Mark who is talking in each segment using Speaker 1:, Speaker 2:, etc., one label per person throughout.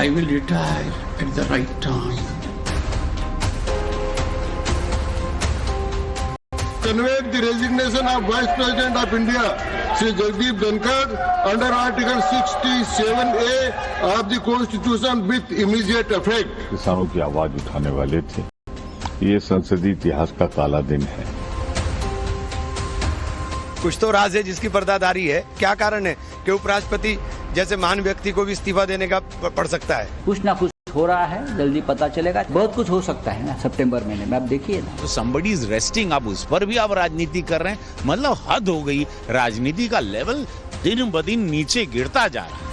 Speaker 1: I will retire at the right time.
Speaker 2: Convey the resignation of Vice President of India, Shri Jagdeep Dhankar, under Article 67A of the Constitution with immediate effect.
Speaker 3: किसानों की आवाज उठाने वाले थे। ये संसदीय इतिहास का काला दिन है।
Speaker 4: कुछ तो राज है जिसकी पर्दादारी है। क्या कारण है कि उपराष्ट्रपति जैसे महान व्यक्ति को भी इस्तीफा देने का पड़ सकता है?
Speaker 5: कुछ ना कुछ हो रहा है, जल्दी पता चलेगा। बहुत कुछ हो सकता है ना सितंबर महीने में, आप देखिए ना।
Speaker 6: तो somebody is resting, आप उस पर भी आप राजनीति कर रहे हैं, मतलब हद हो गई। राजनीति का लेवल दिन ब दिन नीचे गिरता जा रहा है।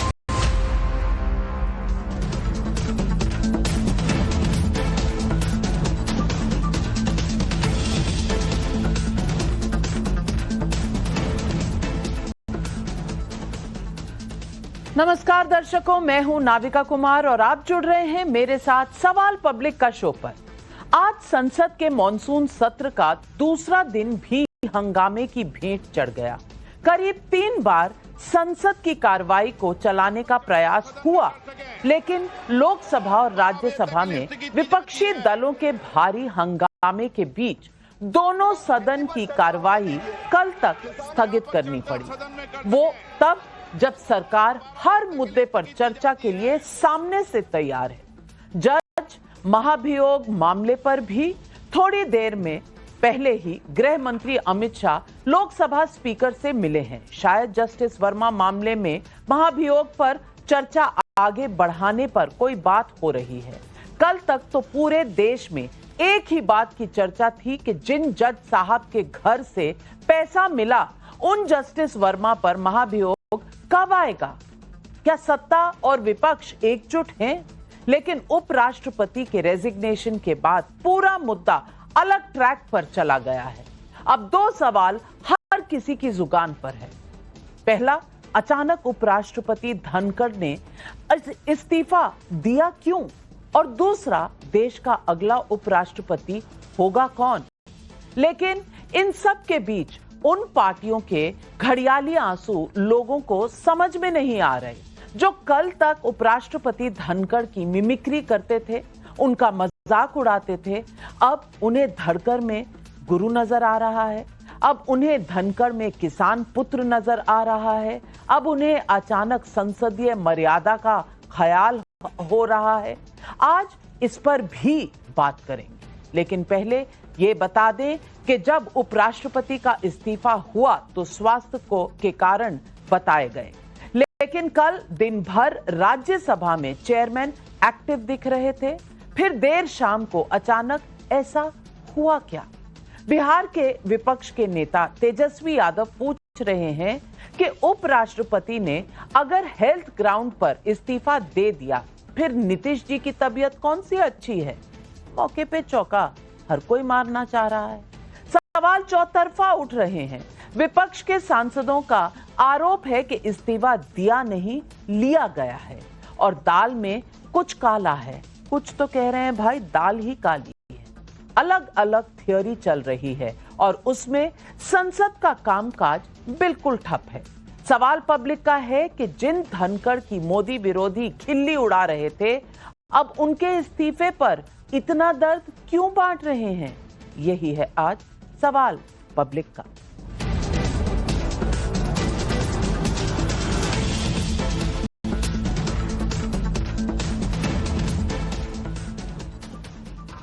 Speaker 7: नमस्कार दर्शकों, मैं हूं नाविका कुमार और आप जुड़ रहे हैं मेरे साथ सवाल पब्लिक का शो पर। आज संसद के मॉनसून सत्र का दूसरा दिन भी हंगामे की भेंट चढ़ गया। करीब 3 बार संसद की कार्रवाई को चलाने का प्रयास हुआ, लेकिन लोकसभा और राज्यसभा में विपक्षी दलों के भारी हंगामे के बीच दोनों सदन की कार्रवाई कल तक स्थगित करनी पड़ी। वो तब जब सरकार हर मुद्दे पर चर्चा के लिए सामने से तैयार है। जज महाभियोग मामले पर भी थोड़ी देर में पहले ही गृह मंत्री अमित शाह लोकसभा स्पीकर से मिले हैं। शायद जस्टिस वर्मा मामले में महाभियोग पर चर्चा आगे बढ़ाने पर कोई बात हो रही है। कल तक तो पूरे देश में एक ही बात की चर्चा थी कि जिन जज साहब के घर से पैसा मिला उन जस्टिस वर्मा पर महाभियोग कब आएगा। क्या सत्ता और विपक्ष एकजुट हैं? लेकिन उपराष्ट्रपति के रेजिग्नेशन के बाद पूरा मुद्दा अलग ट्रैक पर चला गया है। अब 2 सवाल हर किसी की जुबान पर है। पहला, अचानक उपराष्ट्रपति धनखड़ ने इस्तीफा दिया क्यों? और दूसरा, देश का अगला उपराष्ट्रपति होगा कौन? लेकिन इन सब के बीच उन पार्टियों के घड़ियाली आंसू लोगों को समझ में नहीं आ रहे जो कल तक उपराष्ट्रपति धनखड़ की मिमिक्री करते थे, उनका मजाक उड़ाते थे। अब उन्हें धनखड़ में गुरु नजर आ रहा है, अब उन्हें धनखड़ में किसान पुत्र नजर आ रहा है, अब उन्हें अचानक संसदीय मर्यादा का ख्याल हो रहा है। आज इस पर भी बात करेंगे, लेकिन पहले ये बता दें कि जब उपराष्ट्रपति का इस्तीफा हुआ तो स्वास्थ्य के कारण बताए गए, लेकिन कल दिन भर राज्यसभा में चेयरमैन एक्टिव दिख रहे थे। फिर देर शाम को अचानक ऐसा हुआ क्या? बिहार के विपक्ष के नेता तेजस्वी यादव पूछ रहे हैं कि उपराष्ट्रपति ने अगर हेल्थ ग्राउंड पर इस्तीफा दे दिया, फिर नीतीश जी की तबीयत कौन सी अच्छी है? मौके पे चौका हर कोई मारना चाह रहा है। सवाल चौतरफा उठ रहे हैं। विपक्ष के सांसदों का आरोप है कि इस्तीफा दिया नहीं, लिया गया है और दाल में कुछ काला है। कुछ तो कह रहे हैं भाई दाल ही काली है। अलग अलग थियोरी चल रही है और उसमें संसद का कामकाज बिल्कुल ठप है। सवाल पब्लिक का है कि जिन धनखड़ की मोदी विरोधी खिल्ली उड़ा रहे थे, अब उनके इस्तीफे पर इतना दर्द क्यों बांट रहे हैं? यही है आज सवाल पब्लिक का।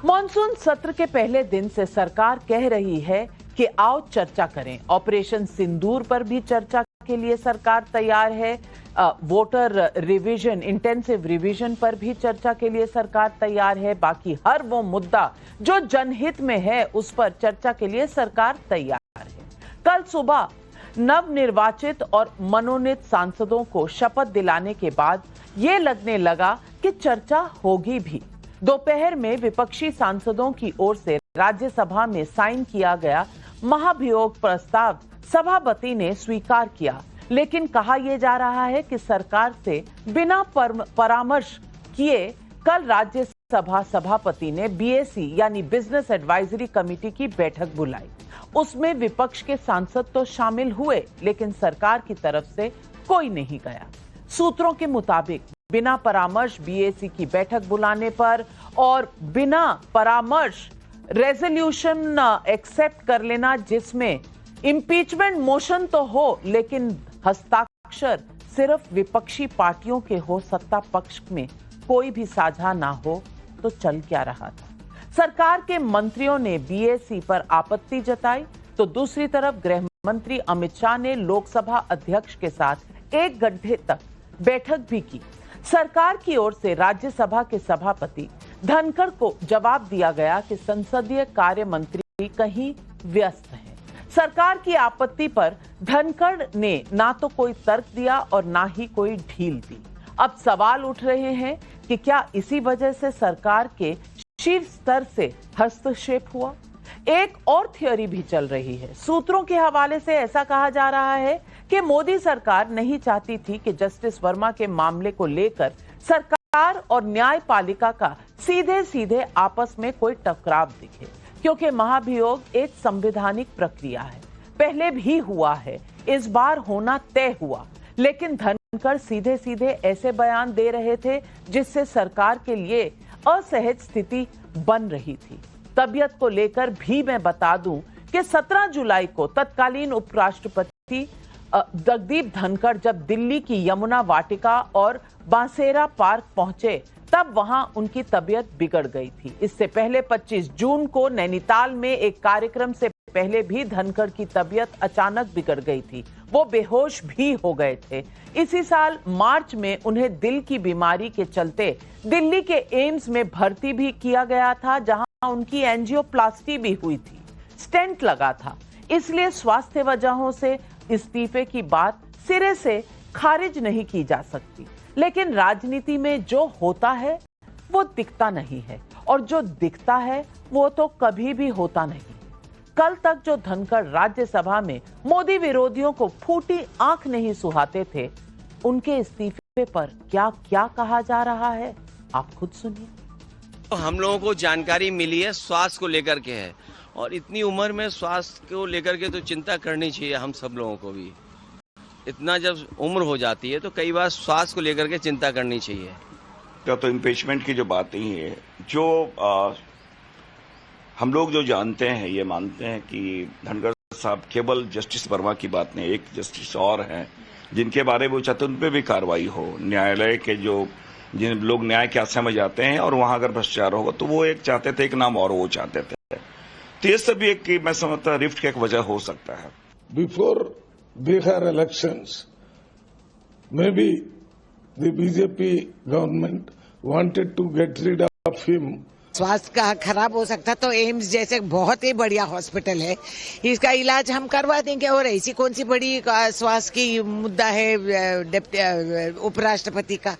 Speaker 7: मॉनसून सत्र के पहले दिन से सरकार कह रही है कि आओ चर्चा करें। ऑपरेशन सिंदूर पर भी चर्चा के लिए सरकार तैयार है। वोटर रिवीजन, इंटेंसिव रिवीजन पर भी चर्चा के लिए सरकार तैयार है। बाकी हर वो मुद्दा जो जनहित में है उस पर चर्चा के लिए सरकार तैयार है। कल सुबह नवनिर्वाचित और मनोनीत सांसदों को शपथ दिलाने के बाद ये लगने लगा कि चर्चा होगी भी। दोपहर में विपक्षी सांसदों की ओर से राज्यसभा में साइन किया गया महाभियोग प्रस्ताव सभापति ने स्वीकार किया, लेकिन कहा यह जा रहा है कि सरकार से बिना परामर्श किए कल राज्यसभा सभापति ने बीएसी यानी बिजनेस एडवाइजरी कमेटी की बैठक बुलाई। उसमें विपक्ष के सांसद तो शामिल हुए, लेकिन सरकार की तरफ से कोई नहीं गया। सूत्रों के मुताबिक बिना परामर्श बीएसी की बैठक बुलाने पर और बिना परामर्श रेजोल्यूशन एक्सेप्ट कर लेना जिसमें इम्पीचमेंट मोशन तो हो लेकिन हस्ताक्षर सिर्फ विपक्षी पार्टियों के हो, सत्ता पक्ष में कोई भी साझा ना हो, तो चल क्या रहा था। सरकार के मंत्रियों ने बीएसी पर आपत्ति जताई तो दूसरी तरफ गृह मंत्री अमित शाह ने लोकसभा अध्यक्ष के साथ 1 घंटे तक बैठक भी की। सरकार की ओर से राज्यसभा के सभापति धनखड़ को जवाब दिया गया कि संसदीय कार्य मंत्री कहीं व्यस्त हैं। सरकार की आपत्ति पर धनखड़ ने ना तो कोई तर्क दिया और ना ही कोई ढील दी। अब सवाल उठ रहे हैं कि क्या इसी वजह से सरकार के शीर्ष स्तर से हस्तक्षेप हुआ। एक और थ्योरी भी चल रही है। सूत्रों के हवाले से ऐसा कहा जा रहा है कि मोदी सरकार नहीं चाहती थी कि जस्टिस वर्मा के मामले को लेकर सरकार और न्यायपालिका का सीधे सीधे आपस में कोई टकराव दिखे, क्योंकि महाभियोग एक संवैधानिक प्रक्रिया है, पहले भी हुआ है, इस बार होना तय हुआ। लेकिन धनखड़ सीधे सीधे ऐसे बयान दे रहे थे जिससे सरकार के लिए असहज स्थिति बन रही थी। तबियत को लेकर भी मैं बता दूं कि 17 जुलाई को तत्कालीन उपराष्ट्रपति जगदीप धनखड़ जब दिल्ली की यमुना वाटिका और बांसेरा पार्क पहुंचे तब वहां उनकी तबियत बिगड़ गई थी। इससे पहले 25 जून को नैनीताल में एक कार्यक्रम से पहले भी धनखड़ की तबियत अचानक बिगड़ गई थी, वो बेहोश भी हो गए थे। इसी साल मार्च में उन्हें दिल की बीमारी के चलते दिल्ली के एम्स में भर्ती भी किया गया था, जहां उनकी एंजियोप्लास्टी भी हुई थी, स्टेंट लगा था। इसलिए स्वास्थ्य वजहों से इस्तीफे की बात सिरे से खारिज नहीं की जा सकती। लेकिन राजनीति में जो होता है वो दिखता नहीं है और जो दिखता है वो तो कभी भी होता नहीं। कल तक जो धनखड़ राज्यसभा में मोदी विरोधियों को फूटी आंख नहीं सुहाते थे, उनके इस्तीफे पर क्या क्या कहा जा रहा है आप खुद सुनिए।
Speaker 8: तो हम लोगों को जानकारी मिली है स्वास्थ्य को लेकर के है, और इतनी उम्र में स्वास्थ्य को लेकर के तो चिंता करनी चाहिए हम सब लोगों को भी। इतना जब उम्र हो जाती है तो कई बार स्वास्थ्य को लेकर के चिंता करनी चाहिए।
Speaker 9: तो इम्पीचमेंट की जो बात नहीं है, जो हम लोग जो जानते हैं ये मानते हैं कि धनखड़ साहब केवल जस्टिस वर्मा की बात नहीं, एक जस्टिस और हैं जिनके बारे में वो चाहते उन पर भी कार्रवाई हो। न्यायालय के जो जिन लोग न्याय के आश्रय में जाते हैं और वहां अगर भ्रष्टाचार होगा तो वो एक चाहते थे, एक नाम और वो चाहते थे। तो ये सब एक मैं समझता रिफ्ट की एक वजह हो सकता है।
Speaker 10: Before Bihar elections maybe the BJP government wanted to get rid of him.
Speaker 11: स्वास्थ्य का खराब हो सकता तो एम्स जैसे बहुत ही बढ़िया हॉस्पिटल है, इसका इलाज हम करवा देंगे। और ऐसी कौन सी बड़ी स्वास्थ्य की मुद्दा है उपराष्ट्रपति का?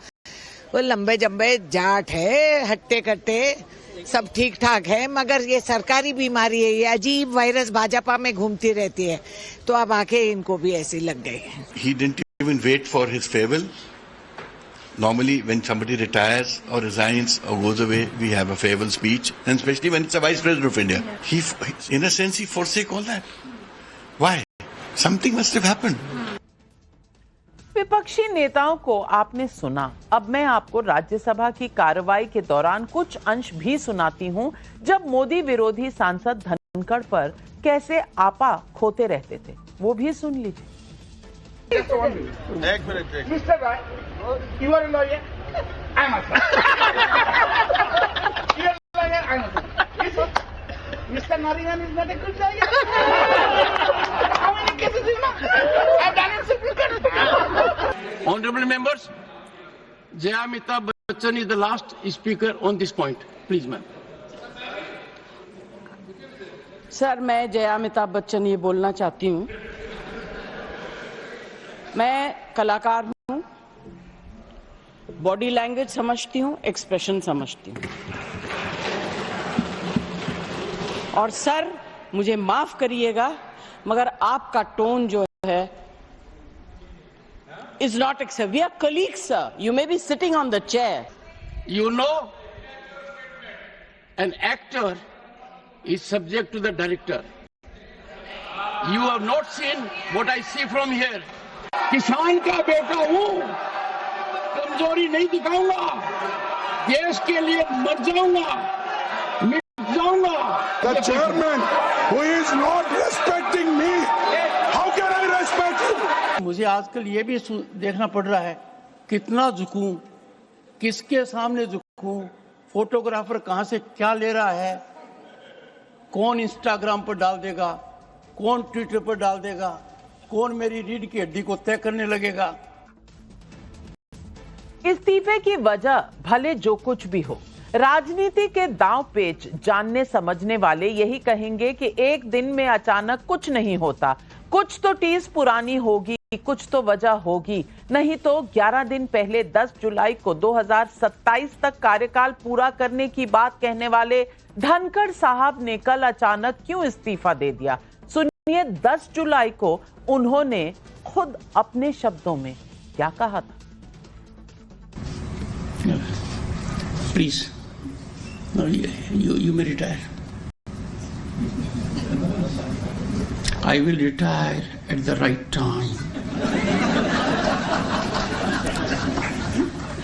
Speaker 11: वो लंबे जम्बे जाट है, हट्टे कट्टे सब ठीक ठाक है, मगर ये सरकारी बीमारी है, ये अजीब वायरस भाजपा में घूमती रहती है, तो अब आके इनको भी ऐसे लग गए हैं।
Speaker 12: He didn't even wait for his farewell. Normally, when somebody retires or resigns or goes away, we have a farewell speech, and especially when it's a vice president of India. He, in a sense, he forsake all that. Why? Something must have happened.
Speaker 7: विपक्षी नेताओं को आपने सुना। अब मैं आपको राज्यसभा की कार्रवाई के दौरान कुछ अंश भी सुनाती हूं, जब मोदी विरोधी सांसद धनखड़ पर कैसे आपा खोते रहते थे, वो भी सुन लीजिए।
Speaker 2: एक minute mister Rai, you are a lawyer, I am a you are a lawyer, I am a Mr. Nariman is not a good lawyer. How many cases is not? I have done in Supreme Court. Honorable members, Jaya Amitabh Bachchan is the last speaker on this point. Please, ma'am.
Speaker 13: Sir, मैं जया अमिताभ बच्चन ये बोलना चाहती हूँ। मैं कलाकार हूँ, body language समझती हूँ, एक्सप्रेशन समझती हूँ। और सर, मुझे माफ करिएगा, मगर आपका टोन जो है is not acceptable. We are colleagues, sir. You may be sitting on the chair.
Speaker 2: You know, an actor is subject to the director. You have not seen what I see from here. किसान का बेटा हूँ तो कमजोरी नहीं दिखाऊंगा, देश के लिए मर जाऊंगा, मिट जाऊंगा।
Speaker 10: The chairman who is not respecting me, how can I respect him?
Speaker 2: मुझे आजकल ये भी देखना पड़ रहा है कितना झुकूं, किसके सामने झुकूं, फोटोग्राफर कहां से क्या ले रहा है, कौन इंस्टाग्राम पर डाल देगा, कौन ट्विटर पर डाल देगा, कौन मेरी रीढ़ की हड्डी को तय करने लगेगा।
Speaker 7: इस्तीफे की वजह भले जो कुछ भी हो, राजनीति के दांव पेच जानने समझने वाले यही कहेंगे कि एक दिन में अचानक कुछ नहीं होता, कुछ तो टीज पुरानी होगी, कुछ तो वजह होगी, नहीं तो 11 दिन पहले 10 जुलाई को 2027 तक कार्यकाल पूरा करने की बात कहने वाले धनखड़ साहब ने कल अचानक क्यों इस्तीफा दे दिया। सुनिए 10 जुलाई को उन्होंने खुद अपने शब्दों में क्या कहा था।
Speaker 1: Please, no, you may retire. I will retire at the right time.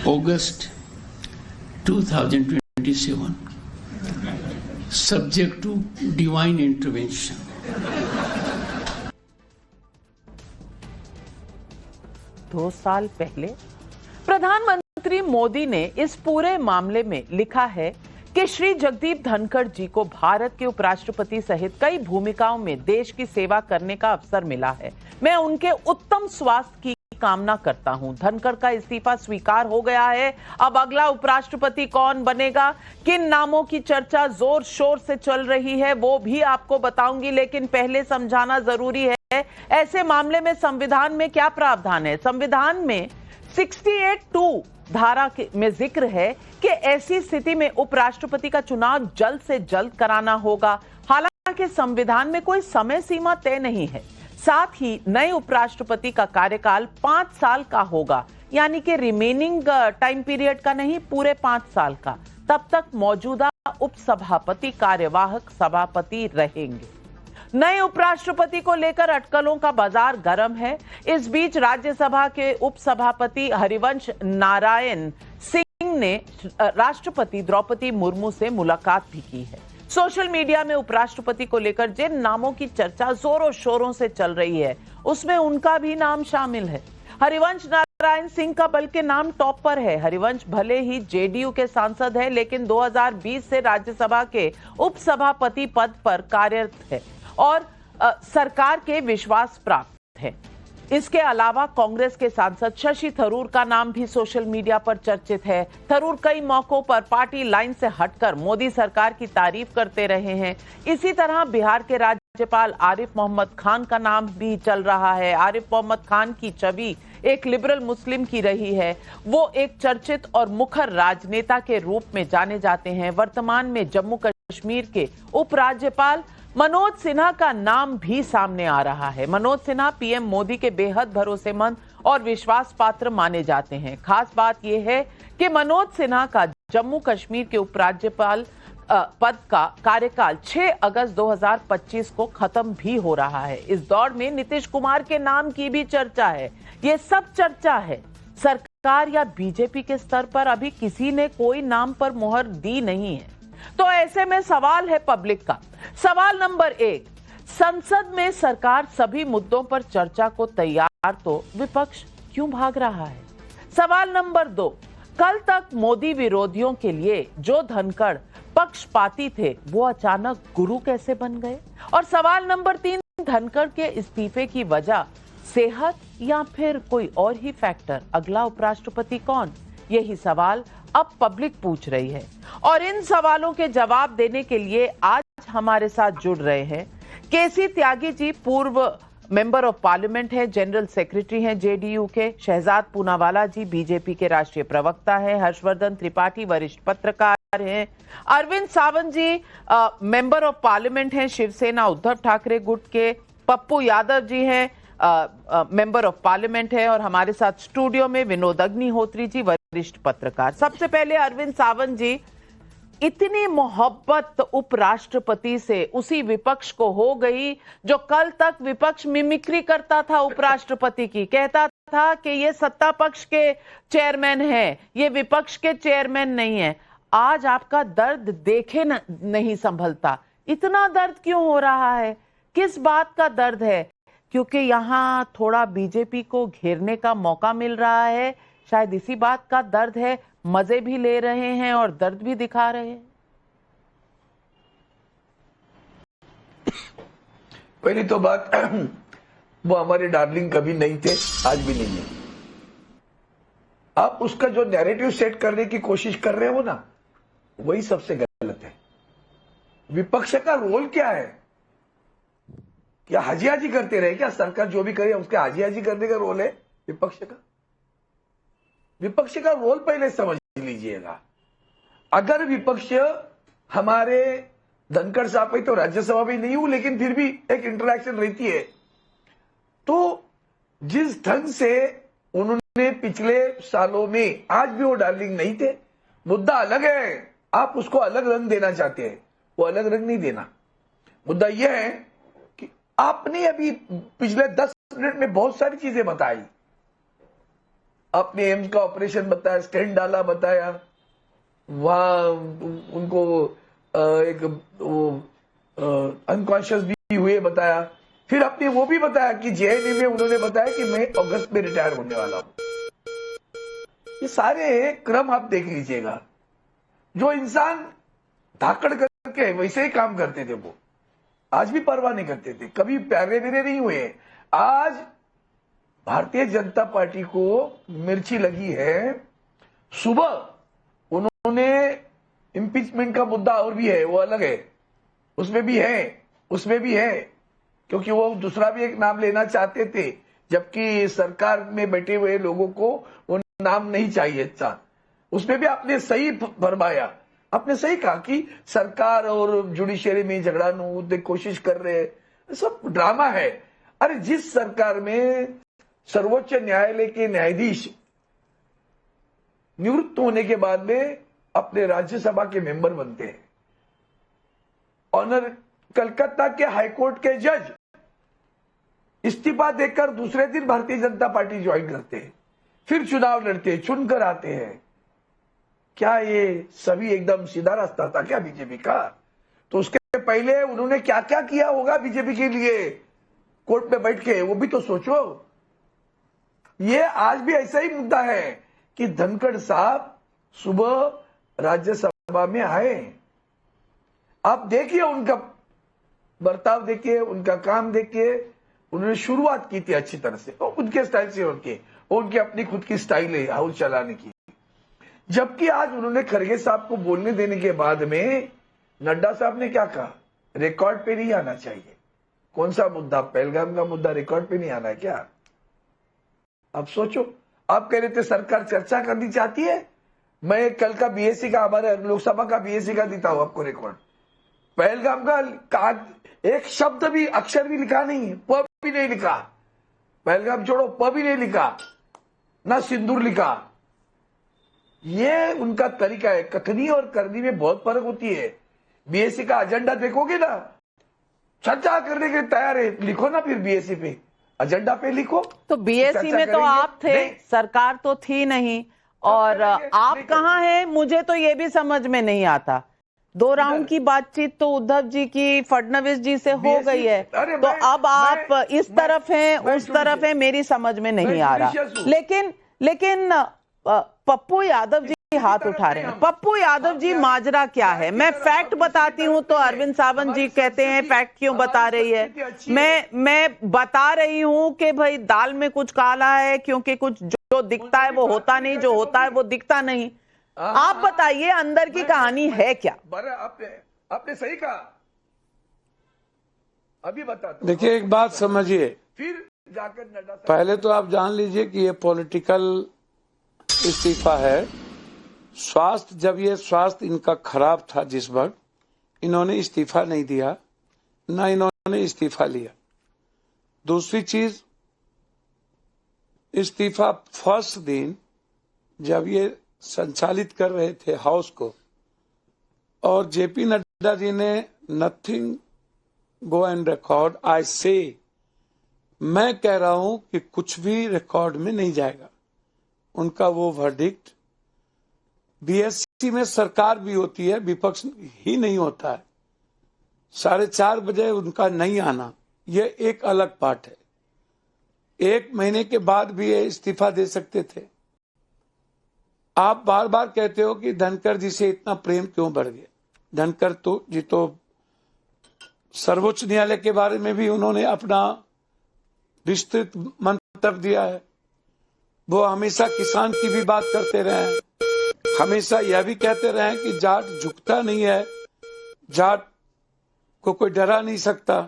Speaker 1: August 2027, subject to divine intervention.
Speaker 7: दो साल पहले प्रधानमंत्री मोदी ने इस पूरे मामले में लिखा है कि श्री जगदीप धनखड़ जी को भारत के उपराष्ट्रपति सहित कई भूमिकाओं में देश की सेवा करने का अवसर मिला है। मैं उनके उत्तम स्वास्थ्य की कामना करता हूं। धनखड़ का इस्तीफा स्वीकार हो गया है। अब अगला उपराष्ट्रपति कौन बनेगा, किन नामों की चर्चा जोर शोर से चल रही है, वो भी आपको बताऊंगी, लेकिन पहले समझाना जरूरी है ऐसे मामले में संविधान में क्या प्रावधान है। संविधान में 68(2) धारा में जिक्र है कि ऐसी स्थिति में उपराष्ट्रपति का चुनाव जल्द से जल्द कराना होगा। हालांकि संविधान में कोई समय सीमा तय नहीं है। साथ ही नए उपराष्ट्रपति का कार्यकाल 5 साल का होगा, यानी कि रिमेनिंग टाइम पीरियड का नहीं, पूरे 5 साल का। तब तक मौजूदा उपसभापति कार्यवाहक सभापति रहेंगे। नए उपराष्ट्रपति को लेकर अटकलों का बाजार गर्म है। इस बीच राज्यसभा के उपसभापति हरिवंश नारायण सिंह ने राष्ट्रपति द्रौपदी मुर्मू से मुलाकात भी की है। सोशल मीडिया में उपराष्ट्रपति को लेकर जिन नामों की चर्चा जोरों शोरों से चल रही है, उसमें उनका भी नाम शामिल है। हरिवंश नारायण सिंह का बल्कि नाम टॉप पर है। हरिवंश भले ही जेडीयू के सांसद है, लेकिन 2020 से राज्यसभा के उपसभापति पद पर कार्यरत है और सरकार के विश्वास प्राप्त है। इसके अलावा कांग्रेस के सांसद शशि थरूर का नाम भी सोशल मीडिया पर चर्चित है। थरूर कई मौकों पर पार्टी लाइन से हटकर मोदी सरकार की तारीफ करते रहे हैं। इसी तरह बिहार के राज्यपाल आरिफ मोहम्मद खान का नाम भी चल रहा है। आरिफ मोहम्मद खान की छवि एक लिबरल मुस्लिम की रही है। वो एक चर्चित और मुखर राजनेता के रूप में जाने जाते हैं। वर्तमान में जम्मू कश्मीर के उपराज्यपाल मनोज सिन्हा का नाम भी सामने आ रहा है। मनोज सिन्हा पीएम मोदी के बेहद भरोसेमंद और विश्वास पात्र माने जाते हैं। खास बात यह है कि मनोज सिन्हा का जम्मू कश्मीर के उपराज्यपाल पद का कार्यकाल 6 अगस्त 2025 को खत्म भी हो रहा है। इस दौर में नीतीश कुमार के नाम की भी चर्चा है। ये सब चर्चा है। सरकार या बीजेपी के स्तर पर अभी किसी ने कोई नाम पर मुहर दी नहीं है। तो ऐसे में सवाल है पब्लिक का। सवाल नंबर 1, संसद में सरकार सभी मुद्दों पर चर्चा को तैयार, तो विपक्ष क्यों भाग रहा है। सवाल नंबर 2, कल तक मोदी विरोधियों के लिए जो धनखड़ पक्षपाती थे, वो अचानक गुरु कैसे बन गए। और सवाल नंबर 3, धनखड़ के इस्तीफे की वजह सेहत या फिर कोई और ही फैक्टर। अगला उपराष्ट्रपति कौन, यही सवाल अब पब्लिक पूछ रही है। और इन सवालों के जवाब देने के लिए आज हमारे साथ जुड़ रहे हैं केसी त्यागी जी, पूर्व मेंबर ऑफ पार्लियामेंट है, जनरल सेक्रेटरी हैं जेडीयू के। शहजाद पूनावाला जी बीजेपी के राष्ट्रीय प्रवक्ता हैं। हर्षवर्धन त्रिपाठी वरिष्ठ पत्रकार हैं। अरविंद सावंत जी मेंबर ऑफ पार्लियामेंट हैं, शिवसेना उद्धव ठाकरे गुट के। पप्पू यादव जी हैं, मेंबर ऑफ पार्लियामेंट है। और हमारे साथ स्टूडियो में विनोद अग्निहोत्री जी, वरिष्ठ पत्रकार। सबसे पहले अरविंद सावंत जी, इतनी मोहब्बत उपराष्ट्रपति से उसी विपक्ष को हो गई जो कल तक विपक्ष मिमिक्री करता था उपराष्ट्रपति की, कहता था कि ये सत्ता पक्ष के चेयरमैन हैं, ये विपक्ष के चेयरमैन नहीं है। आज आपका दर्द देखे नहीं संभलता। इतना दर्द क्यों हो रहा है? किस बात का दर्द है? क्योंकि यहाँ थोड़ा बीजेपी को घेरने का मौका मिल रहा है, शायद इसी बात का दर्द है। मजे भी ले रहे हैं और दर्द भी दिखा रहे हैं।
Speaker 2: पहली तो बात, वो हमारे डार्लिंग कभी नहीं थे, आज भी नहीं है। आप उसका जो नैरेटिव सेट करने की कोशिश कर रहे हो ना, वही सबसे गलत है। विपक्ष का रोल क्या है? क्या हाजी हाजी करते रहे? क्या सरकार जो भी करे उसके हाजी हाजी करने का रोल है विपक्ष का? विपक्ष का रोल पहले समझ लीजिएगा। अगर विपक्ष हमारे धनखड़ साहब पे तो राज्यसभा में नहीं हूं, लेकिन फिर भी एक इंटरेक्शन रहती है, तो जिस ढंग से उन्होंने पिछले सालों में, आज भी वो डार्लिंग नहीं थे, मुद्दा अलग है। आप उसको अलग रंग देना चाहते हैं, वो अलग रंग नहीं देना। मुद्दा यह है कि आपने अभी पिछले 10 मिनट में बहुत सारी चीजें बताई। आपने एम्स का ऑपरेशन बताया, स्टेंट डाला बताया, वहां उनको एक अनकॉन्शियस भी हुए बताया। फिर आपने वो भी बताया कि जेएनयू में उन्होंने बताया कि मैं अगस्त में रिटायर होने वाला हूं। ये सारे क्रम आप देख लीजिएगा। जो इंसान धाकड़ करके वैसे ही काम करते थे, वो आज भी परवाह नहीं करते थे, कभी प्यारे मेरे नहीं हुए। आज भारतीय जनता पार्टी को मिर्ची लगी है। सुबह उन्होंने इम्पीचमेंट का मुद्दा और भी है, वो अलग है, उसमें भी है, क्योंकि वो दूसरा भी एक नाम लेना चाहते थे, जबकि सरकार में बैठे हुए लोगों को वो नाम नहीं चाहिए था। उसमें भी आपने सही फरमाया, आपने सही कहा कि सरकार और जुडिशियरी में झगड़ा की कोशिश कर रहे हैं, सब ड्रामा है। अरे जिस सरकार में सर्वोच्च न्यायालय के न्यायाधीश निवृत्त होने के बाद में अपने राज्यसभा के मेंबर बनते हैं, ऑनर कलकत्ता के हाईकोर्ट के जज इस्तीफा देकर दूसरे दिन भारतीय जनता पार्टी ज्वाइन करते हैं, फिर चुनाव लड़ते हैं, चुनकर आते हैं। क्या ये सभी एकदम सीधा रास्ता था क्या बीजेपी का? तो उसके पहले उन्होंने क्या क्या किया होगा बीजेपी के लिए कोर्ट में बैठ के, वो भी तो सोचो। ये आज भी ऐसा ही मुद्दा है कि धनखड़ साहब सुबह राज्यसभा में आए, आप देखिए उनका बर्ताव देखिए, उनका काम देखिए। उन्होंने शुरुआत की थी अच्छी तरह से, उनके स्टाइल से, उनकी अपनी खुद की स्टाइल है हाउस चलाने की। जबकि आज उन्होंने खड़गे साहब को बोलने देने के बाद में नड्डा साहब ने क्या कहा? रिकॉर्ड पे नहीं आना चाहिए। कौन सा मुद्दा? पहलगाम का मुद्दा रिकॉर्ड पे नहीं आना है क्या? अब सोचो, आप कह रहे थे सरकार चर्चा करनी चाहती है। मैं कल का बीएससी का, हमारे लोकसभा का बीएससी का देता हूं आपको रिकॉर्ड। पहलगाम का एक शब्द भी, अक्षर भी लिखा नहीं, प भी नहीं लिखा। पहलगाम छोड़ो, प भी नहीं लिखा, ना सिंदूर लिखा। ये उनका तरीका है। कथनी और करनी में बहुत फर्क होती है। बीएससी का एजेंडा देखोगे ना, चर्चा करने के तैयार है, लिखो ना फिर बीएससी पे, एजेंडा पे लिखो।
Speaker 7: तो बीएससी में तो आप थे, सरकार तो थी नहीं, और आप कहाँ हैं मुझे तो ये भी समझ में नहीं आता। 2 राउंड की बातचीत तो उद्धव जी की फडणवीस जी से हो गई है, तो अब आप इस तरफ हैं उस तरफ हैं, मेरी समझ में नहीं आ रहा। लेकिन पप्पू यादव जी हाथ उठा रहे हैं। पप्पू यादव जी, माजरा क्या है? मैं फैक्ट बताती हूं तो अरविंद सावंत जी कहते हैं फैक्ट क्यों बता रही है। मैं बता रही हूं कि भाई दाल में कुछ काला है, क्योंकि कुछ जो दिखता है वो होता नहीं, जो होता है वो दिखता नहीं। आप बताइए अंदर की कहानी है क्या?
Speaker 2: आपने सही कहा, अभी बता।
Speaker 14: देखिए एक बात समझिए,
Speaker 2: फिर जाकर नड्डा,
Speaker 14: पहले तो आप जान लीजिए कि ये पॉलिटिकल इस्तीफा है। स्वास्थ्य, जब ये स्वास्थ्य इनका खराब था, जिस वक्त इन्होंने इस्तीफा नहीं दिया, ना इन्होंने इस्तीफा लिया। दूसरी चीज, इस्तीफा फर्स्ट दिन जब ये संचालित कर रहे थे हाउस को, और जेपी नड्डा जी ने नथिंग गो एंड रिकॉर्ड, आई से मैं कह रहा हूं कि कुछ भी रिकॉर्ड में नहीं जाएगा उनका वो वर्डिक्ट। बीएससी में सरकार भी होती है, विपक्ष ही नहीं होता है। 4:30 बजे उनका नहीं आना ये एक अलग पार्ट है। 1 महीने के बाद भी ये इस्तीफा दे सकते थे। आप बार बार कहते हो कि धनखड़ जी से इतना प्रेम क्यों बढ़ गया। धनखड़ जी तो सर्वोच्च न्यायालय के बारे में भी उन्होंने अपना विस्तृत मंतव्य दिया है। वो हमेशा किसान की भी बात करते रहे हैं, हमेशा यह भी कहते रहे हैं कि जाट झुकता नहीं है, जाट को कोई डरा नहीं सकता।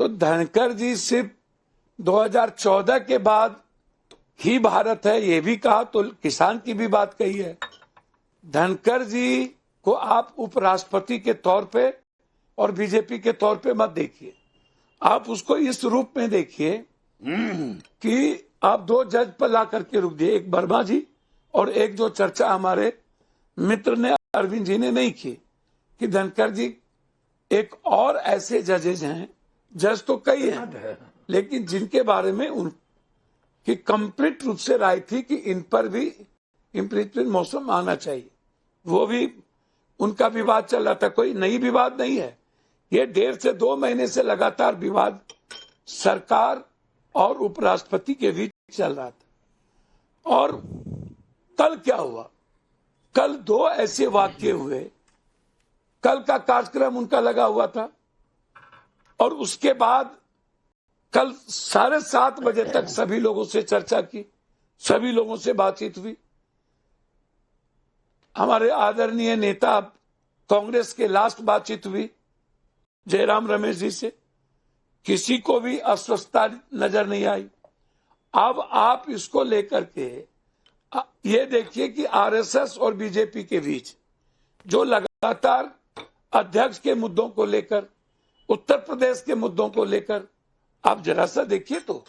Speaker 14: तो धनखड़ जी सिर्फ 2014 के बाद ही भारत है ये भी कहा, तो किसान की भी बात कही है। धनखड़ जी को आप उपराष्ट्रपति के तौर पे और बीजेपी के तौर पे मत देखिए, आप उसको इस रूप में देखिए कि आप 2 जज पर ला करके रुक दिए, एक वर्मा जी और एक जो चर्चा हमारे मित्र ने अरविंद जी ने नहीं की कि धनखड़ जी एक और ऐसे जजेज हैं, जज तो कई हैं लेकिन जिनके बारे में उनकी कंप्लीट रूप से राय थी कि इन पर भी इम्पीचमेंट मोशन आना चाहिए। वो भी उनका विवाद चल रहा था, कोई नई विवाद नहीं है। ये 1.5 से 2 महीने से लगातार विवाद सरकार और उपराष्ट्रपति के बीच चल रहा था। और कल क्या हुआ, कल 2 ऐसे वाक्य हुए। कल का कार्यक्रम उनका लगा हुआ था और उसके बाद कल 7:30 बजे तक सभी लोगों से चर्चा की, सभी लोगों से बातचीत हुई। हमारे आदरणीय नेता कांग्रेस के लास्ट बातचीत हुई जयराम रमेश जी से, किसी को भी अस्वस्थता नजर नहीं आई। अब आप इसको लेकर के ये देखिए कि आरएसएस और बीजेपी के बीच जो लगातार अध्यक्ष के मुद्दों को लेकर, उत्तर प्रदेश के मुद्दों को लेकर, आप जरा सा देखिए तो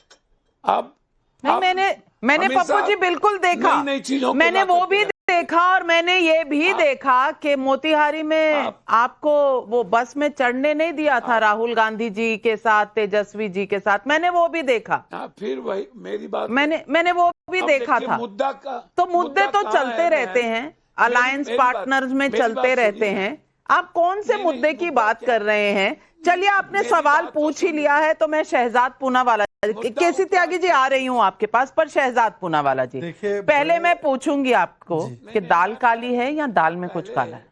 Speaker 14: आप
Speaker 7: मैंने पप्पू जी बिल्कुल देखा,
Speaker 14: नई चीजों
Speaker 7: मैंने वो भी देखा और मैंने ये भी देखा कि मोतिहारी में आपको वो बस में चढ़ने नहीं दिया था राहुल गांधी जी के साथ, तेजस्वी जी के साथ, मैंने वो भी देखा।
Speaker 14: फिर वही मेरी बात,
Speaker 7: मैंने वो भी देखा था।
Speaker 14: मुद्दा का
Speaker 7: तो मुद्दे तो चलते रहते हैं, अलायंस पार्टनर्स में चलते रहते हैं। आप कौन से मुद्दे की बात कर रहे हैं? चलिए, आपने सवाल पूछ ही लिया है तो मैं शहजाद पूनावाला, केसी त्यागी जी आ रही हूं आपके पास, पर शहजाद पूनावाला जी पहले मैं पूछूंगी आपको कि दाल काली है या दाल में कुछ काला है?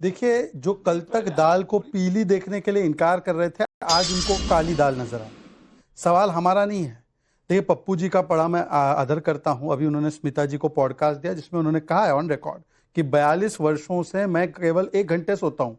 Speaker 15: देखिए, जो कल तक दाल को पीली देखने के लिए इनकार कर रहे थे, आज उनको काली दाल नजर आ। सवाल हमारा नहीं है। देखिए, पप्पू जी का पढ़ा मैं आदर करता हूं। अभी उन्होंने स्मिता जी को पॉडकास्ट दिया जिसमें उन्होंने कहा है ऑन रिकॉर्ड कि 42 वर्षों से मैं केवल 1 घंटे सोता हूं,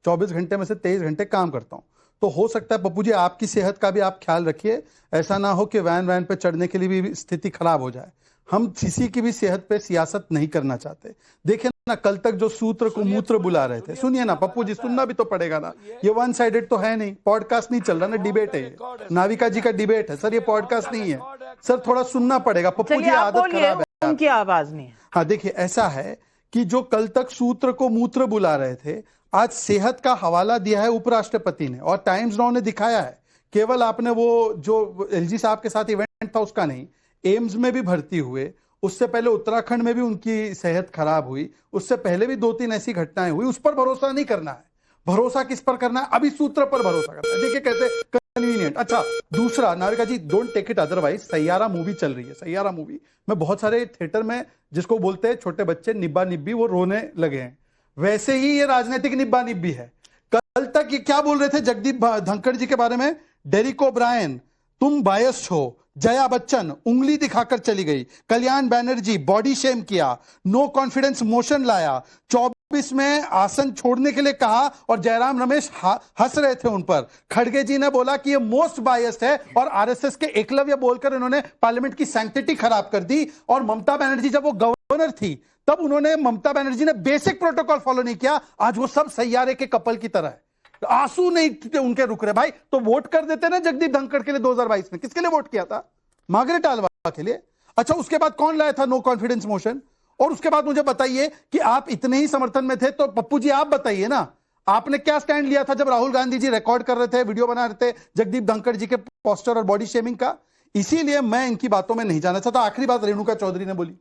Speaker 15: 24 घंटे में से 23 घंटे काम करता हूं। तो हो सकता है पप्पू जी आपकी सेहत का भी आप ख्याल रखिए, ऐसा ना हो कि वैन पे चढ़ने के लिए भी स्थिति खराब हो जाए। हम किसी की भी सेहत पे सियासत नहीं करना चाहते। देखिए ना, कल तक जो सूत्र को मूत्र बुला रहे थे, सुनिए ना पप्पू जी, सुनना भी तो पड़ेगा ना। ये 1 साइडेड तो है नहीं, पॉडकास्ट नहीं चल रहा ना, डिबेट है, नाविका जी का डिबेट है सर, ये पॉडकास्ट नहीं है सर, थोड़ा सुनना पड़ेगा। पप्पू जी आदत खराब है,
Speaker 7: उनकी आवाज नहीं है।
Speaker 15: हाँ, देखिए ऐसा है कि जो कल तक सूत्र को मूत्र बुला रहे थे, आज सेहत का हवाला दिया है उपराष्ट्रपति ने और टाइम्स नाउ ने दिखाया है। केवल आपने वो जो एलजी साहब के साथ इवेंट था उसका नहीं, एम्स में भी भर्ती हुए, उससे पहले उत्तराखंड में भी उनकी सेहत खराब हुई, उससे पहले भी 2-3 ऐसी घटनाएं हुई। उस पर भरोसा नहीं करना है, भरोसा किस पर करना है? अभी सूत्र पर भरोसा करना है। देखिए कैसे कन्वीनियंट। अच्छा, दूसरा, Navika ji, don't take it otherwise, Saiyaara movie चल रही है, सैयारा मूवी में बहुत सारे थिएटर में जिसको बोलते हैं छोटे बच्चे निब्बा निब्बी, वो रोने लगे हैं। वैसे ही ये राजनीतिक निब्बा निब्बी है। कल तक ये क्या बोल रहे थे जगदीप धनखड़ जी के बारे में? डेरिक ओब्रायन तुम बायस्ड हो, जया बच्चन उंगली दिखाकर चली गई, कल्याण बैनर्जी बॉडी शेम किया, नो कॉन्फिडेंस मोशन लाया, 24 में आसन छोड़ने के लिए कहा और जयराम रमेश हंस रहे थे उन पर। खड़गे जी ने बोला कि ये मोस्ट बायस्ड है और आरएसएस के एकलव्य बोलकर इन्होंने पार्लियामेंट की सैंक्टिटी खराब कर दी। और ममता बनर्जी जब वो गवर्नर थी तब उन्होंने, ममता बनर्जी ने बेसिक प्रोटोकॉल फॉलो नहीं किया। आज वो सब सैयारे के कपल की तरह है, आंसू नहीं उनके रुक रहे। भाई तो वोट कर देते ना जगदीप धनखड़ के लिए 2022 में। किसके लिए वोट किया था? मार्गरेट आल्वा के लिए। अच्छा, उसके बाद कौन लाया था नो कॉन्फिडेंस मोशन? और उसके बाद मुझे बताइए कि आप इतने ही समर्थन में थे तो पप्पू जी आप बताइए ना, आपने क्या स्टैंड लिया था जब राहुल गांधी जी रिकॉर्ड कर रहे थे, वीडियो बना रहे थे जगदीप धनखड़ जी के पोस्टर और बॉडी शेमिंग का? इसीलिए मैं इनकी बातों में नहीं जाना चाहता। आखिरी बात रेणुका चौधरी ने बोली